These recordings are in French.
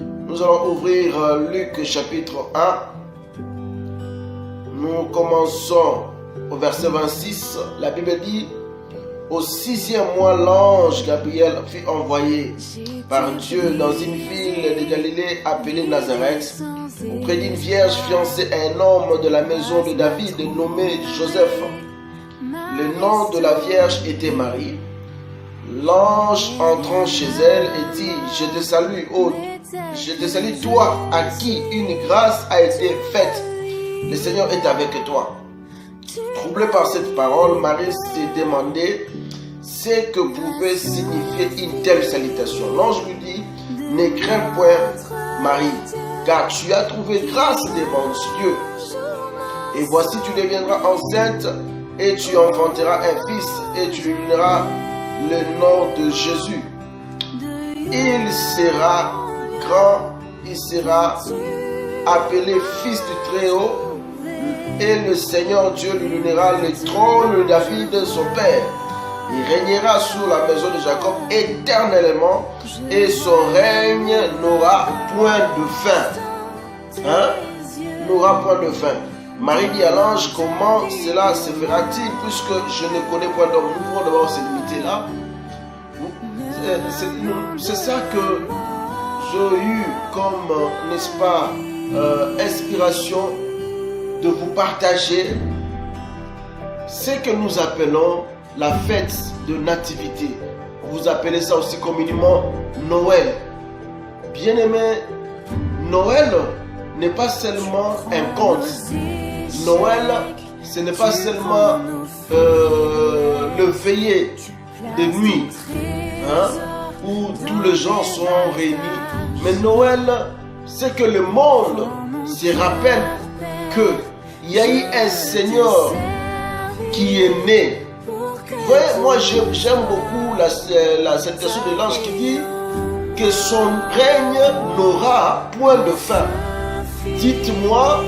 Nous allons ouvrir Luc chapitre 1. Nous commençons au verset 26. La Bible dit: au 6e mois, l'ange Gabriel fut envoyé par Dieu dans une ville de Galilée appelée Nazareth, auprès d'une vierge fiancée à un homme de la maison de David nommé Joseph. Le nom de la vierge était Marie. L'ange entrant chez elle et dit: je te salue, toi à qui une grâce a été faite. Le Seigneur est avec toi. Troublée par cette parole, Marie s'est demandé ce que pouvait signifier une telle salutation. L'ange lui dit: ne crains point, Marie, car tu as trouvé grâce devant Dieu. Et voici, tu deviendras enceinte et tu enfanteras un fils et tu lui donneras le nom de Jésus. Il sera grand, il sera appelé fils du Très-Haut, et le Seigneur Dieu lui donnera le trône de David son père. Il régnera sur la maison de Jacob éternellement, et son règne n'aura point de fin. N'aura point de fin. Marie dit à l'ange: comment cela se fera-t-il puisque je ne connais point d'homme? Nous pouvons d'abord se limiter là. C'est ça que j'ai eu comme, n'est-ce pas, inspiration de vous partager ce que nous appelons la fête de nativité. Vous appelez ça aussi communément Noël. Bien-aimé, Noël n'est pas seulement un conte. Noël, ce n'est pas seulement le veillé de nuit, où tous les gens sont réunis. Mais Noël, c'est que le monde se rappelle qu'il y a eu un Seigneur qui est né. Ouais, moi j'aime beaucoup la citation de l'ange qui dit que son règne n'aura point de fin. Dites-moi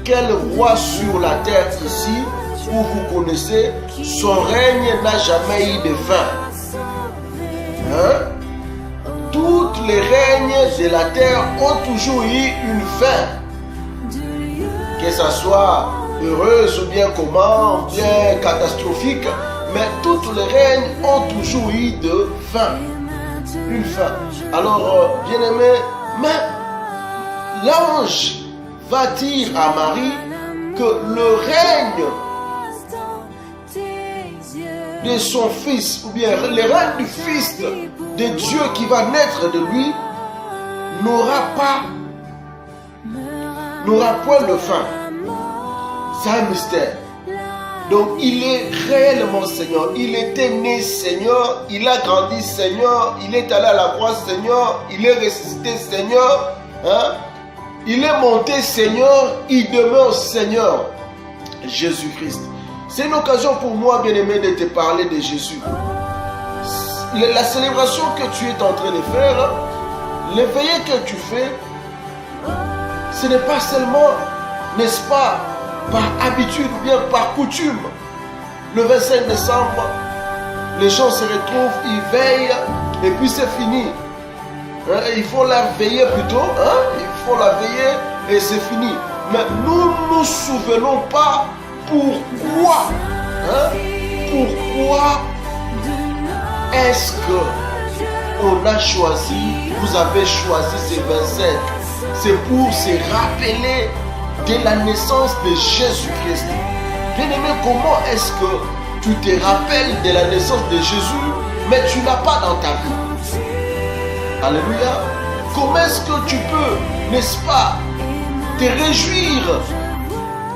quel roi sur la terre ici où vous connaissez, son règne n'a jamais eu de fin. Toutes les règnes de la terre ont toujours eu une fin. Que ça soit heureuse ou bien comment, bien catastrophique, mais toutes les règnes ont toujours eu de fin. Une fin. Alors, bien-aimé, mais l'ange va dire à Marie que le règne de son fils, ou bien le règne du fils de Dieu qui va naître de lui, n'aura point de fin. C'est un mystère. Donc il est réellement Seigneur. Il était né Seigneur, il a grandi Seigneur, il est allé à la croix Seigneur, il est ressuscité Seigneur, il est monté Seigneur, il demeure Seigneur. Jésus-Christ. C'est une occasion pour moi, bien-aimé, de te parler de Jésus. La célébration que tu es en train de faire, le veillée que tu fais, ce n'est pas seulement, n'est-ce pas, par habitude ou bien par coutume. Le 25 décembre, les gens se retrouvent, ils veillent et puis c'est fini. Il faut la veiller plutôt, il faut la veiller et c'est fini. Mais nous ne nous souvenons pas pourquoi. Pourquoi est-ce que on a choisi, vous avez choisi ces 25? C'est pour se rappeler de la naissance de Jésus-Christ. Bien-aimé, comment est-ce que tu te rappelles de la naissance de Jésus, mais tu n'as pas dans ta vie? Alléluia. Comment est-ce que tu peux, n'est-ce pas, te réjouir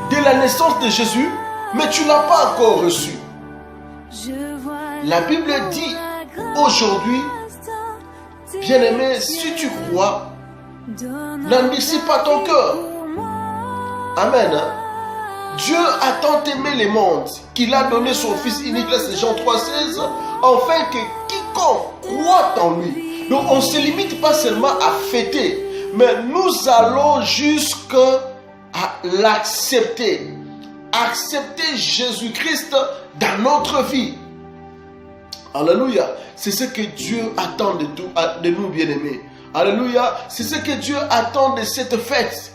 de la naissance de Jésus, mais tu n'as pas encore reçu? La Bible dit aujourd'hui, bien-aimé, si tu crois, n'endurcis pas ton cœur. Amen. Dieu a tant aimé le monde qu'il a donné son Fils unique, c'est Jean 3,16, afin que quiconque croit en lui. Donc on ne se limite pas seulement à fêter, mais nous allons jusqu'à l'accepter. Accepter Jésus-Christ dans notre vie. Alléluia. C'est ce que Dieu attend de nous, bien-aimés. Alléluia. C'est ce que Dieu attend de cette fête.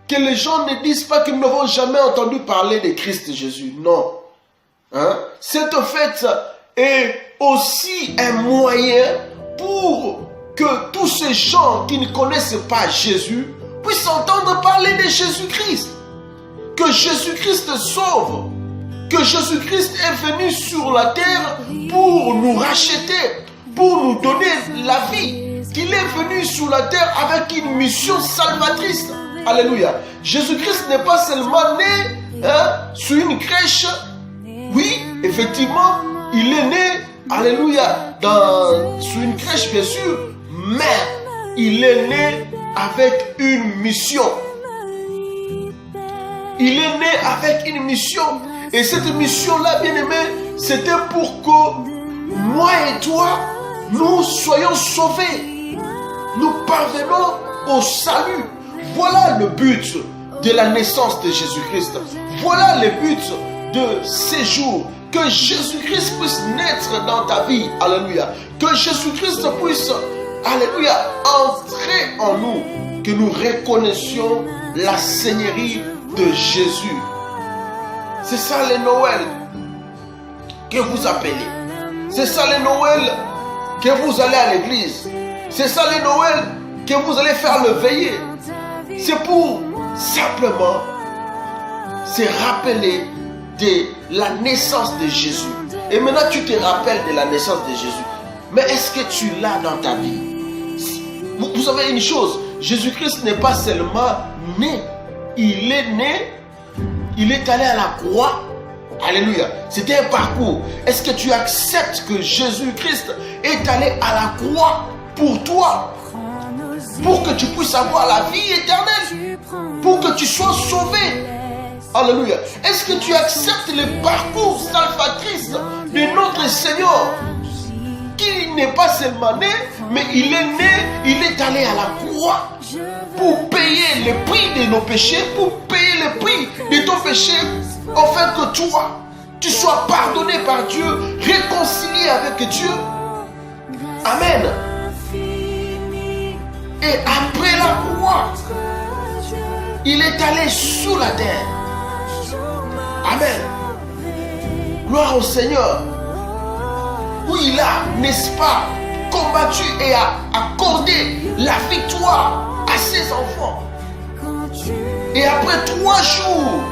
Que les gens ne disent pas qu'ils n'auront jamais entendu parler de Christ Jésus. Non. Hein? Cette fête est aussi un moyen pour que tous ces gens qui ne connaissent pas Jésus puissent entendre parler de Jésus-Christ. Que Jésus-Christ sauve. Que Jésus-Christ est venu sur la terre pour nous racheter, pour nous donner la vie. Qu'il est venu sur la terre avec une mission salvatrice. Alléluia. Jésus-Christ n'est pas seulement né sous une crèche. Oui, effectivement, il est né, alléluia, sous une crèche bien sûr, mais il est né avec une mission. Il est né avec une mission. Et cette mission-là, bien-aimé, c'était pour que moi et toi, nous soyons sauvés. Nous parvenons au salut. Voilà le but de la naissance de Jésus-Christ. Voilà le but de ces jours. Que Jésus-Christ puisse naître dans ta vie. Alléluia. Que Jésus-Christ puisse, alléluia, entrer en nous. Que nous reconnaissions la Seigneurie de Jésus. C'est ça le Noël que vous appelez. C'est ça le Noël que vous allez à l'église. C'est ça le Noël que vous allez faire le veillée. C'est pour simplement se rappeler de la naissance de Jésus. Et maintenant tu te rappelles de la naissance de Jésus. Mais est-ce que tu l'as dans ta vie? Vous savez une chose, Jésus-Christ n'est pas seulement né. Il est né, il est allé à la croix. Alléluia. C'était un parcours. Est-ce que tu acceptes que Jésus-Christ est allé à la croix pour toi? Pour que tu puisses avoir la vie éternelle. Pour que tu sois sauvé. Alléluia. Est-ce que tu acceptes le parcours salvatrice de notre Seigneur? Qui n'est pas seulement né, mais il est né, il est allé à la croix pour payer le prix de nos péchés, pour payer le prix de ton péché, afin que toi, tu sois pardonné par Dieu, réconcilié avec Dieu. Amen. Et après la croix, il est allé sous la terre. Amen. Gloire au Seigneur. Où il a, n'est-ce pas, combattu et a accordé la victoire à ses enfants. Et après 3 jours,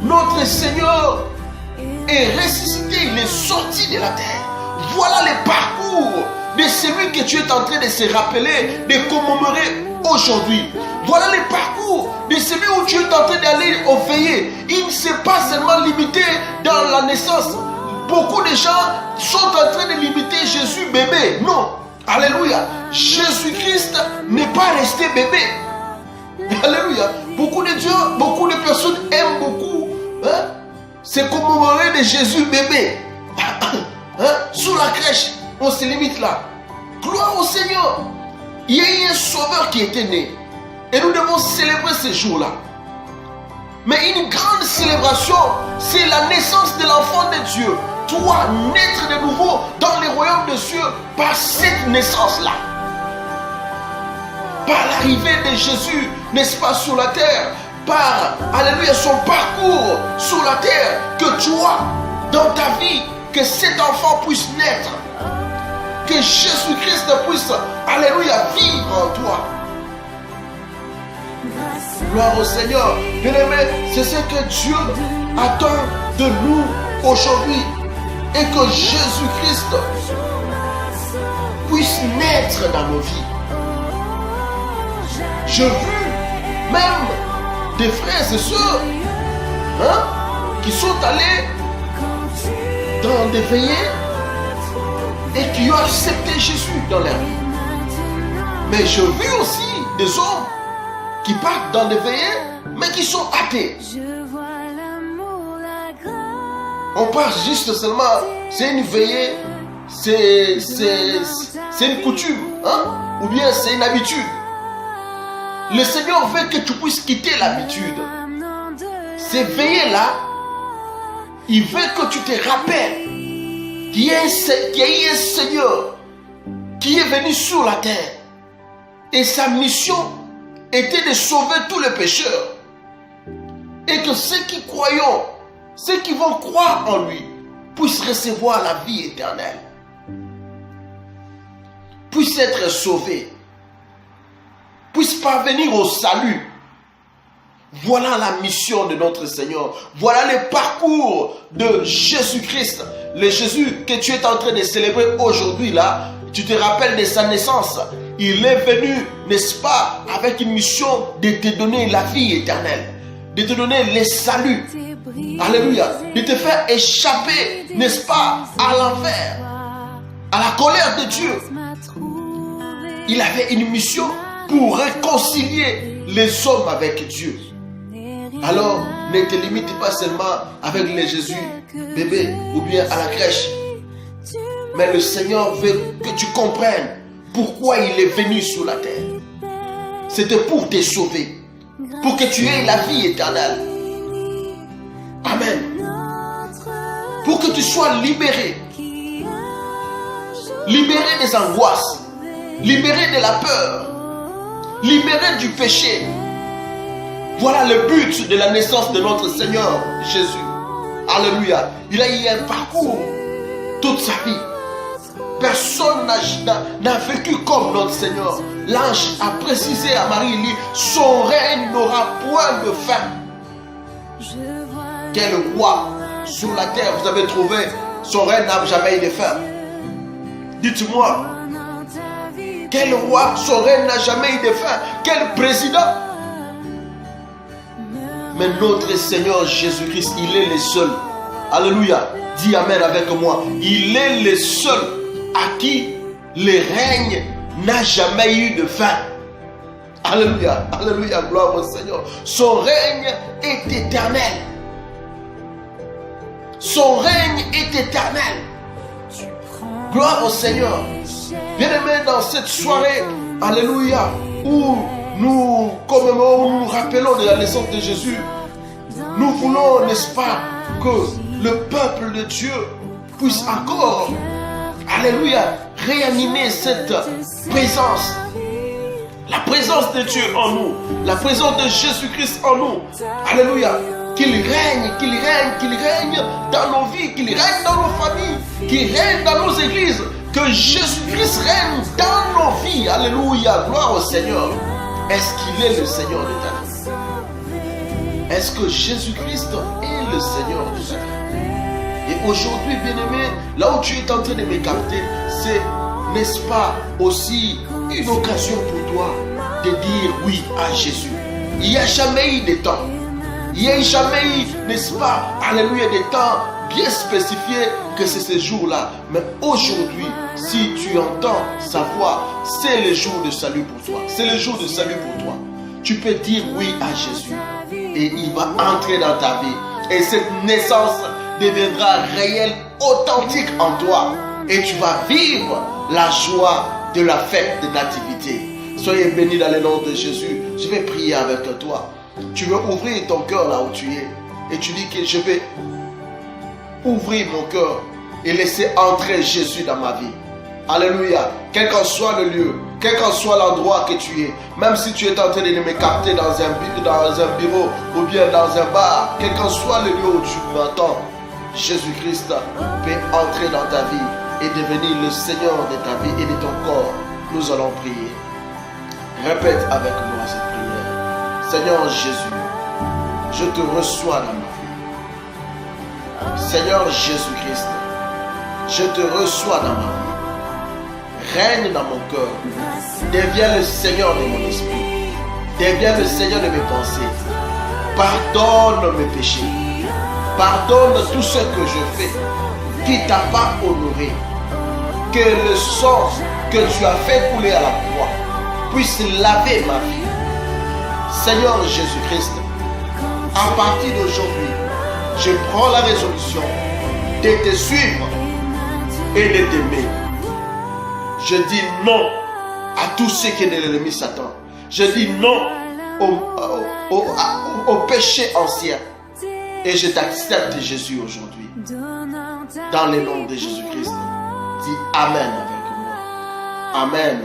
notre Seigneur est ressuscité, il est sorti de la terre. Voilà le parcours de celui que tu es en train de se rappeler, de commémorer aujourd'hui. Voilà le parcours de celui où tu es en train d'aller au veillée. Il ne s'est pas seulement limité dans la naissance. Beaucoup de gens sont en train de limiter Jésus bébé. Non. Alléluia. Jésus-Christ n'est pas resté bébé. Alléluia. Beaucoup de personnes aiment beaucoup se commémorer de Jésus bébé. Sous la crèche, on se limite là. Gloire au Seigneur. Il y a eu un sauveur qui était né. Et nous devons célébrer ce jour-là. Mais une grande célébration, c'est la naissance de l'enfant de Dieu. Toi, naître de nouveau dans les royaumes de Dieu par cette naissance-là. Par l'arrivée de Jésus, n'est-ce pas, sur la terre. Par, alléluia, son parcours sur la terre. Que toi, dans ta vie, que cet enfant puisse naître. Que Jésus-Christ puisse, alléluia, vivre en toi. Gloire au Seigneur. Bien-aimé, c'est ce que Dieu attend de nous aujourd'hui. Et que Jésus-Christ puisse naître dans nos vies. J'ai vu même des frères et sœurs qui sont allés dans des veillées et qui ont accepté Jésus dans leur vie. Mais j'ai vu aussi des hommes qui partent dans des veillées, mais qui sont athées. On part juste seulement, c'est une veillée, c'est une coutume, ou bien c'est une habitude. Le Seigneur veut que tu puisses quitter l'habitude. Ces veillées-là, il veut que tu te rappelles qu'il y a eu un Seigneur qui est venu sur la terre. Et sa mission était de sauver tous les pécheurs. Et que ceux qui croyons, ceux qui vont croire en lui, puissent recevoir la vie éternelle. Puissent être sauvés. Puissent parvenir au salut. Voilà la mission de notre Seigneur. Voilà le parcours de Jésus-Christ. Le Jésus que tu es en train de célébrer aujourd'hui là, tu te rappelles de sa naissance. Il est venu, n'est-ce pas, avec une mission de te donner la vie éternelle, de te donner le salut. Alléluia. De te faire échapper, n'est-ce pas, à l'enfer, à la colère de Dieu. Il avait une mission pour réconcilier les hommes avec Dieu. Alors, ne te limite pas seulement avec les Jésus bébé ou bien à la crèche. Mais le Seigneur veut que tu comprennes pourquoi il est venu sur la terre. C'était pour te sauver, pour que tu aies la vie éternelle. Amen. Pour que tu sois libéré. Libéré des angoisses. Libéré de la peur. Libéré du péché. Voilà le but de la naissance de notre Seigneur Jésus. Alléluia. Il a eu un parcours toute sa vie. Personne n'a vécu comme notre Seigneur. L'ange a précisé à Marie, il dit, son règne n'aura point de fin. Quel roi sur la terre vous avez trouvé, son règne n'a jamais eu de fin? Dites-moi, quel roi, son règne n'a jamais eu de fin? Quel président? Mais notre Seigneur Jésus-Christ, il est le seul. Alléluia. Dis Amen avec moi. Il est le seul à qui le règne n'a jamais eu de fin. Alléluia. Alléluia. Gloire au Seigneur. Son règne est éternel. Son règne est éternel. Gloire au Seigneur. Bien-aimés, dans cette soirée, alléluia, où nous commémorons, où nous rappelons de la naissance de Jésus, nous voulons, n'est-ce pas, que le peuple de Dieu puisse encore, alléluia, réanimer cette présence. La présence de Dieu en nous, la présence de Jésus-Christ en nous. Alléluia. Qu'il règne, qu'il règne, qu'il règne dans nos vies, qu'il règne dans nos familles, qu'il règne dans nos églises. Que Jésus-Christ règne dans nos vies. Alléluia. Gloire au Seigneur. Est-ce qu'il est le Seigneur de ta vie? Est-ce que Jésus-Christ est le Seigneur de ta vie? Et aujourd'hui, bien-aimé, là où tu es en train de me capter, c'est, n'est-ce pas, aussi une occasion pour toi de dire oui à Jésus. Il n'y a jamais eu de temps. Il n'y a jamais eu, n'est-ce pas, alléluia, des temps bien spécifiés que c'est ce jour-là. Mais aujourd'hui, si tu entends sa voix, c'est le jour de salut pour toi. C'est le jour de salut pour toi. Tu peux dire oui à Jésus et il va entrer dans ta vie. Et cette naissance deviendra réelle, authentique en toi. Et tu vas vivre la joie de la fête de nativité. Soyez bénis dans le nom de Jésus. Je vais prier avec toi. Tu veux ouvrir ton cœur là où tu es. Et tu dis que je vais ouvrir mon cœur et laisser entrer Jésus dans ma vie. Alléluia. Quel qu'en soit le lieu, quel qu'en soit l'endroit que tu es, même si tu es en train de me capter dans un bureau ou bien dans un bar, quel qu'en soit le lieu où tu m'entends, Jésus-Christ peut entrer dans ta vie et devenir le Seigneur de ta vie et de ton corps. Nous allons prier. Répète avec moi cette prière. Seigneur Jésus, je te reçois dans ma vie. Seigneur Jésus-Christ, je te reçois dans ma vie. Règne dans mon cœur. Deviens le Seigneur de mon esprit. Deviens le Seigneur de mes pensées. Pardonne mes péchés. Pardonne tout ce que je fais qui t'a pas honoré. Que le sang que tu as fait couler à la croix puisse laver ma vie. Seigneur Jésus-Christ, à partir d'aujourd'hui, je prends la résolution de te suivre et de t'aimer. Je dis non à tout ce qui est de l'ennemi Satan. Je dis non au péché ancien. Et je t'accepte Jésus aujourd'hui. Dans le nom de Jésus-Christ. Dis Amen avec moi. Amen.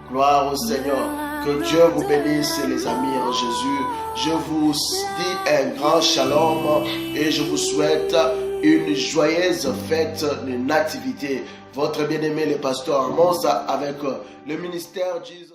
Gloire au Seigneur. Que Dieu vous bénisse, les amis en Jésus. Je vous dis un grand shalom et je vous souhaite une joyeuse fête de nativité. Votre bien-aimé, le pasteur Armand, avec le ministère Jesus.